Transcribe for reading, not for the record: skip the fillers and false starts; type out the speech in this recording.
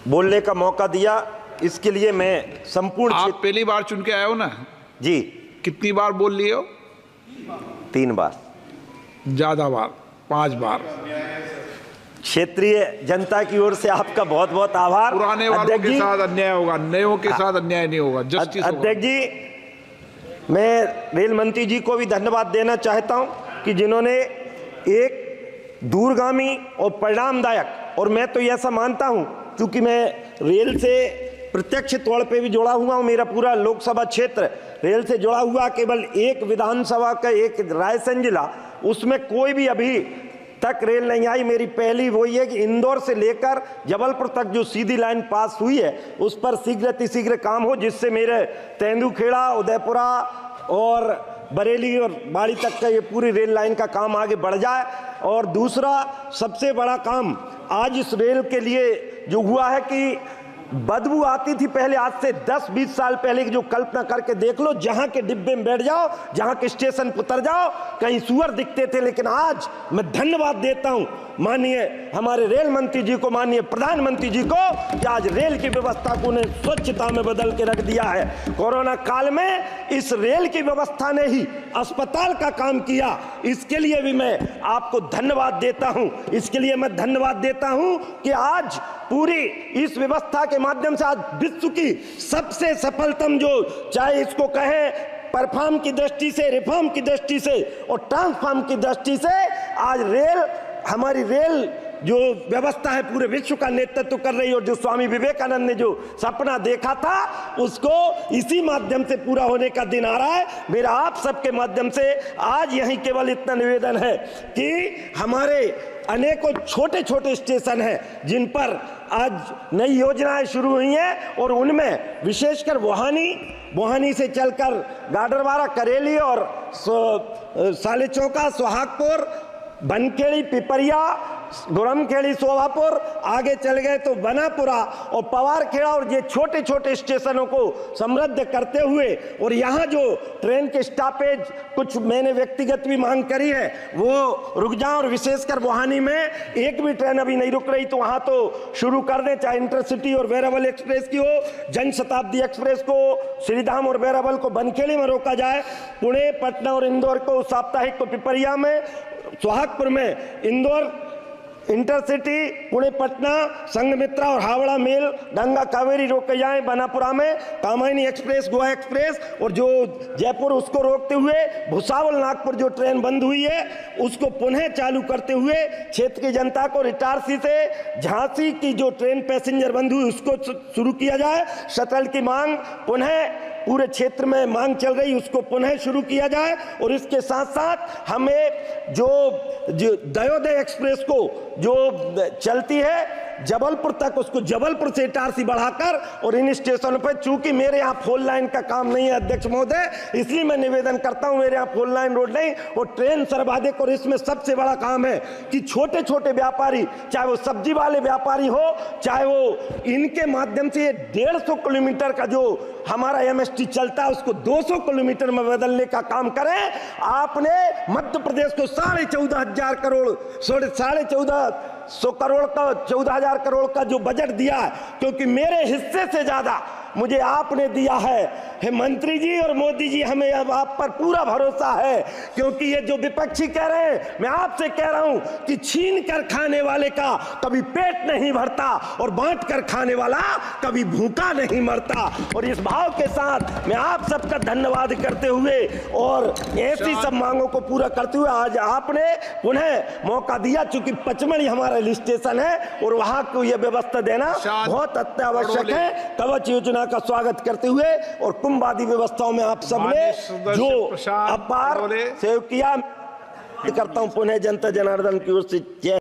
बोलने का मौका दिया, इसके लिए मैं संपूर्ण। आप पहली बार चुन के आए हो ना जी। कितनी बार बोल लिए हो? 3 बार। ज्यादा बार, 5 बार। क्षेत्रीय जनता की ओर से आपका बहुत बहुत आभार। पुराने वालों के साथ अन्याय होगा, नयों के साथ अन्याय नहीं होगा। जस्टिस अध्यक्ष जी, मैं रेल मंत्री जी को भी धन्यवाद देना चाहता हूं कि जिन्होंने एक दूरगामी और परिणामदायक, और मैं तो ऐसा मानता हूं क्योंकि मैं रेल से प्रत्यक्ष तौर पे भी जुड़ा हुआ हूं, मेरा पूरा लोकसभा क्षेत्र रेल से जुड़ा हुआ, केवल एक विधानसभा का एक रायसेन जिला, उसमें कोई भी अभी तक रेल नहीं आई। मेरी पहली वही है कि इंदौर से लेकर जबलपुर तक जो सीधी लाइन पास हुई है उस पर शीघ्र अतिशीघ्र काम हो, जिससे मेरे तेंदुखेड़ा, उदयपुरा और बरेली और बाड़ी तक का ये पूरी रेल लाइन का काम आगे बढ़ जाए। और दूसरा सबसे बड़ा काम आज इस रेल के लिए जो हुआ है कि बदबू आती थी पहले, आज से 10-20 साल पहले की जो कल्पना करके देख लो, जहां के डिब्बे में बैठ जाओ, जहां के स्टेशन पर उतर जाओ, कहीं सुअर दिखते थे। लेकिन आज मैं धन्यवाद देता हूं माननीय हमारे रेल मंत्री जी को, माननीय प्रधानमंत्री जी को, कि आज रेल की व्यवस्था को उन्हें स्वच्छता में बदल के रख दिया है। कोरोना काल में इस रेल की व्यवस्था ने ही अस्पताल का काम किया, इसके लिए भी मैं आपको धन्यवाद देता हूं। इसके लिए मैं धन्यवाद देता हूं कि आज पूरी इस व्यवस्था के माध्यम से आज विश्व की सबसे सफलतम, जो चाहे इसको कहें परफॉर्म की दृष्टि से, रिफॉर्म की दृष्टि से और ट्रांसफॉर्म की दृष्टि से, आज रेल, हमारी रेल जो व्यवस्था है पूरे विश्व का नेतृत्व कर रही है। और जो स्वामी विवेकानंद ने जो सपना देखा था उसको इसी माध्यम से पूरा होने का दिन आ रहा है। मेरा आप सबके माध्यम से आज यही केवल इतना निवेदन है कि हमारे अनेकों छोटे छोटे स्टेशन हैं जिन पर आज नई योजनाएं शुरू हुई हैं, और उनमें विशेषकर बोहानी से चलकर गाडरवारा, करेली और सालेचौका, सोहागपुर, बनखेड़ी, पिपरिया, गुरमखेड़ी, शोभापुर, आगे चल गए तो बनापुरा और पवारखेड़ा, और ये छोटे छोटे स्टेशनों को समृद्ध करते हुए, और यहाँ जो ट्रेन के स्टॉपेज कुछ मैंने व्यक्तिगत भी मांग करी है वो रुक जाए, और विशेषकर बोहानी में एक भी ट्रेन अभी नहीं रुक रही तो वहाँ तो शुरू कर दें, चाहे इंटरसिटी और वेरावल एक्सप्रेस की हो, जनशताब्दी एक्सप्रेस को, श्रीधाम और वेरावल को बनखेड़ी में रोका जाए, पुणे, पटना और इंदौर को साप्ताहिक को पिपरिया में, सोहागपुर में इंदौर इंटरसिटी, पुणे पटना, संघमित्रा और हावड़ा मेल, गंगा कावेरी रोके जाए, बनापुरा में कामायनी एक्सप्रेस, गोवा एक्सप्रेस, और जो जयपुर उसको रोकते हुए भुसावल नागपुर जो ट्रेन बंद हुई है उसको पुनः चालू करते हुए क्षेत्र की जनता को, इटारसी से झांसी की जो ट्रेन पैसेंजर बंद हुई उसको शुरू किया जाए, शटल की मांग पुनः पूरे क्षेत्र में मांग चल रही उसको पुनः शुरू किया जाए, और इसके साथ साथ हमें जो दयोदय एक्सप्रेस को जो चलती है जबलपुर तक, उसको जबलपुर से इटारसी बढ़ाकर, और इन स्टेशनों पर, चूंकि मेरे यहाँ फोर लाइन का काम नहीं है अध्यक्ष महोदय, इसलिए मैं निवेदन करता हूं, मेरे यहाँ फोर लाइन रोड नहीं और ट्रेन सर्वाधिक। और इसमें सबसे बड़ा काम है कि छोटे छोटे व्यापारी, चाहे वो सब्जी वाले व्यापारी हो, चाहे वो, इनके माध्यम से 150 किलोमीटर का जो हमारा MST चलता है उसको 200 किलोमीटर में बदलने का काम करें। आपने मध्य प्रदेश को 14,500 करोड़, 14,500 करोड़ का, 14,000 करोड़ का जो बजट दिया है, क्योंकि मेरे हिस्से से ज्यादा मुझे आपने दिया है। मंत्री जी और मोदी जी, हमें अब आप पर पूरा भरोसा है, क्योंकि ये जो विपक्षी कह रहे हैं, मैं आपसे कह रहा हूं कि छीन कर खाने वाले का कभी पेट नहीं भरता और बांट कर खाने वाला कभी भूखा नहीं मरता। और इस भाव के साथ मैं आप सबका धन्यवाद करते हुए और ऐसी सब मांगों को पूरा करते हुए आज आपने पुनः मौका दिया, चूंकि पचमढ़ी हमारा हिल स्टेशन है और वहां को यह व्यवस्था देना बहुत अत्यावश्यक है। कवच योजना का स्वागत करते हुए और कुंभवादी व्यवस्थाओं में आप सबने जो अपार सहयोग किया करता हूं, पुनः जनता जनार्दन की ओर से जय।